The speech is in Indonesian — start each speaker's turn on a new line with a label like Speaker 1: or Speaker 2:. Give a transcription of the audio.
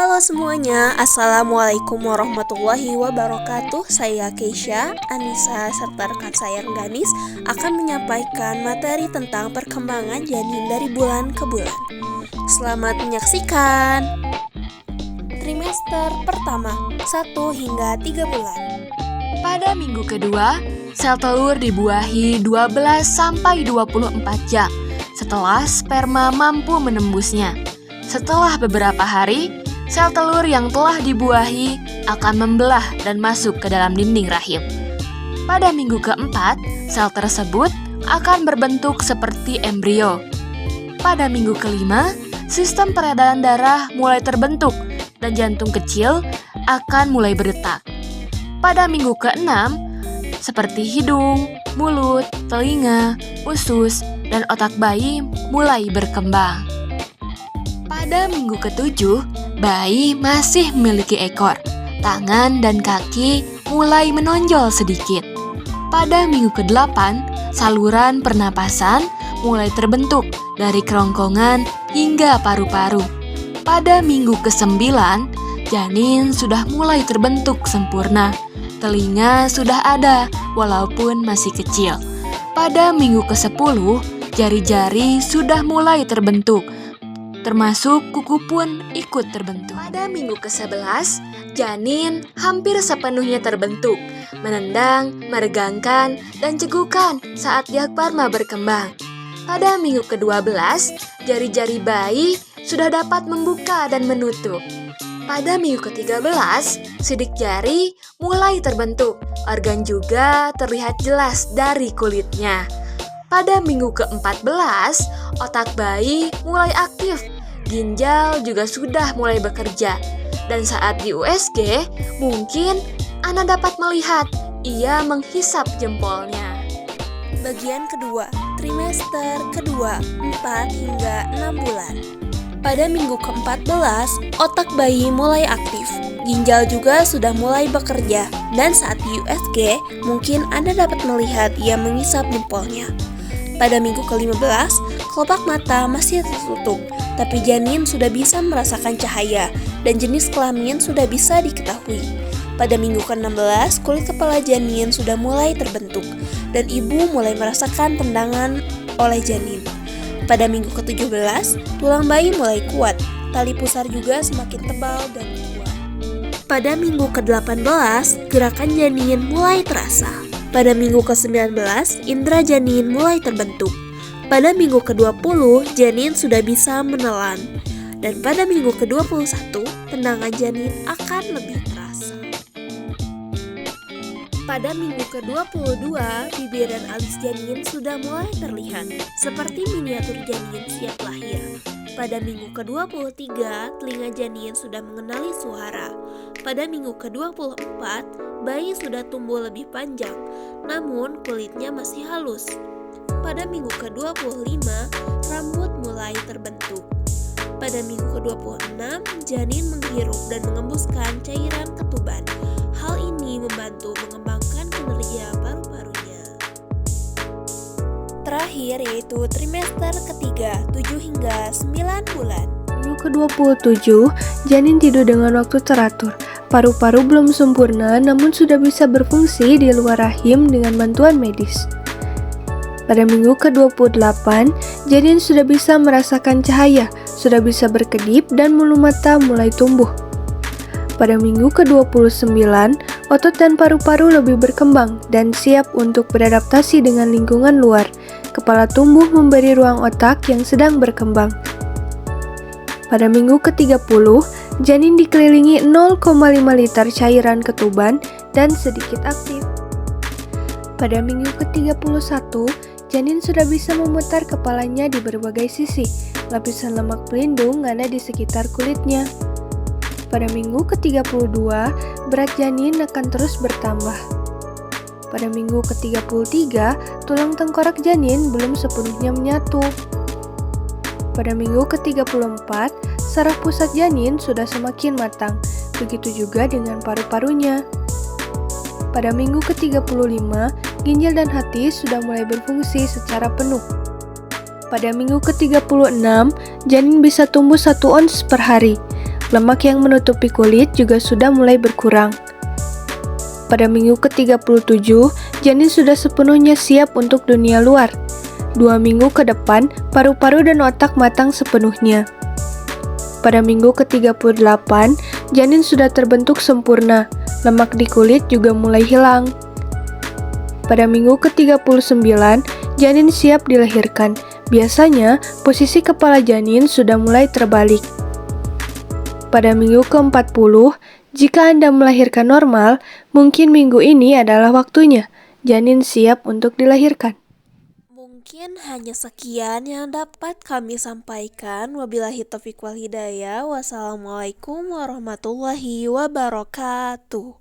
Speaker 1: Halo semuanya, Assalamualaikum warahmatullahi wabarakatuh. Saya Keisha, Anissa, serta rekan saya Rengganis akan menyampaikan materi tentang perkembangan janin dari bulan ke bulan. Selamat menyaksikan. Trimester pertama, 1 hingga 3 bulan.
Speaker 2: Pada minggu kedua, sel telur dibuahi 12-24 jam setelah sperma mampu menembusnya. Setelah beberapa hari, sel telur yang telah dibuahi akan membelah dan masuk ke dalam dinding rahim. Pada minggu keempat, sel tersebut akan berbentuk seperti embrio. Pada minggu kelima, sistem peredaran darah mulai terbentuk dan jantung kecil akan mulai berdetak. Pada minggu keenam, seperti hidung, mulut, telinga, usus, dan otak bayi mulai berkembang. Pada minggu ketujuh, bayi masih memiliki ekor, tangan dan kaki mulai menonjol sedikit. Pada minggu ke-8, saluran pernapasan mulai terbentuk dari kerongkongan hingga paru-paru. Pada minggu ke-9, janin sudah mulai terbentuk sempurna. Telinga sudah ada walaupun masih kecil. Pada minggu ke-10, jari-jari sudah mulai terbentuk, termasuk kuku pun ikut terbentuk. Pada minggu ke-11, janin hampir sepenuhnya terbentuk, menendang, meregangkan, dan cegukan saat diafragma berkembang. Pada minggu ke-12, jari-jari bayi sudah dapat membuka dan menutup. Pada minggu ke-13, sidik jari mulai terbentuk, organ juga terlihat jelas dari kulitnya. Pada minggu ke-14, otak bayi mulai aktif, ginjal juga sudah mulai bekerja. Dan saat di USG, mungkin Anda dapat melihat ia menghisap jempolnya.
Speaker 1: Bagian kedua, trimester kedua, 4 hingga 6 bulan. Pada minggu ke-14, otak bayi mulai aktif, ginjal juga sudah mulai bekerja. Dan saat di USG, mungkin Anda dapat melihat ia menghisap jempolnya. Pada minggu ke-15, kelopak mata masih tertutup, tapi janin sudah bisa merasakan cahaya dan jenis kelamin sudah bisa diketahui. Pada minggu ke-16, kulit kepala janin sudah mulai terbentuk dan ibu mulai merasakan tendangan oleh janin. Pada minggu ke-17, tulang bayi mulai kuat, tali pusar juga semakin tebal dan kuat. Pada minggu ke-18, gerakan janin mulai terasa. Pada minggu ke-19, indera janin mulai terbentuk. Pada minggu ke-20, janin sudah bisa menelan. Dan pada minggu ke-21, tendangan janin akan lebih terasa. Pada minggu ke-22, bibir dan alis janin sudah mulai terlihat, seperti miniatur janin siap lahir. Pada minggu ke-23, telinga janin sudah mengenali suara. Pada minggu ke-24, bayi sudah tumbuh lebih panjang, namun kulitnya masih halus. Pada minggu ke-25, rambut mulai terbentuk. Pada minggu ke-26, janin menghirup dan mengembuskan cairan ketuban. Hal ini membantu mengembangkan kinerja paru-parunya. Terakhir yaitu trimester ketiga, 7 hingga 9 bulan.
Speaker 3: Minggu ke-27, janin tidur dengan waktu teratur. Paru-paru belum sempurna namun sudah bisa berfungsi di luar rahim dengan bantuan medis. Pada minggu ke-28, janin sudah bisa merasakan cahaya, sudah bisa berkedip dan bulu mata mulai tumbuh. Pada minggu ke-29, otot dan paru-paru lebih berkembang dan siap untuk beradaptasi dengan lingkungan luar. Kepala tumbuh memberi ruang otak yang sedang berkembang. Pada minggu ke-30, janin dikelilingi 0,5 liter cairan ketuban dan sedikit aktif. Pada minggu ke-31, janin sudah bisa memutar kepalanya di berbagai sisi. Lapisan lemak pelindung ada di sekitar kulitnya. Pada minggu ke-32, berat janin akan terus bertambah. Pada minggu ke-33, tulang tengkorak janin belum sepenuhnya menyatu. Pada minggu ke-34, saraf pusat janin sudah semakin matang, begitu juga dengan paru-parunya. Pada minggu ke-35, ginjal dan hati sudah mulai berfungsi secara penuh. Pada minggu ke-36, janin bisa tumbuh 1 ons per hari. lemak yang menutupi kulit juga sudah mulai berkurang. Pada minggu ke-37, janin sudah sepenuhnya siap untuk dunia luar. 2 minggu ke depan, paru-paru dan otak matang sepenuhnya. Pada minggu ke-38, janin sudah terbentuk sempurna, lemak di kulit juga mulai hilang. Pada minggu ke-39, janin siap dilahirkan. Biasanya, posisi kepala janin sudah mulai terbalik. Pada minggu ke-40, jika Anda melahirkan normal, mungkin minggu ini adalah waktunya. Janin siap untuk dilahirkan.
Speaker 1: Mungkin hanya sekian yang dapat kami sampaikan. Wabillahi taufiq wal hidayah. Wassalamualaikum warahmatullahi wabarakatuh.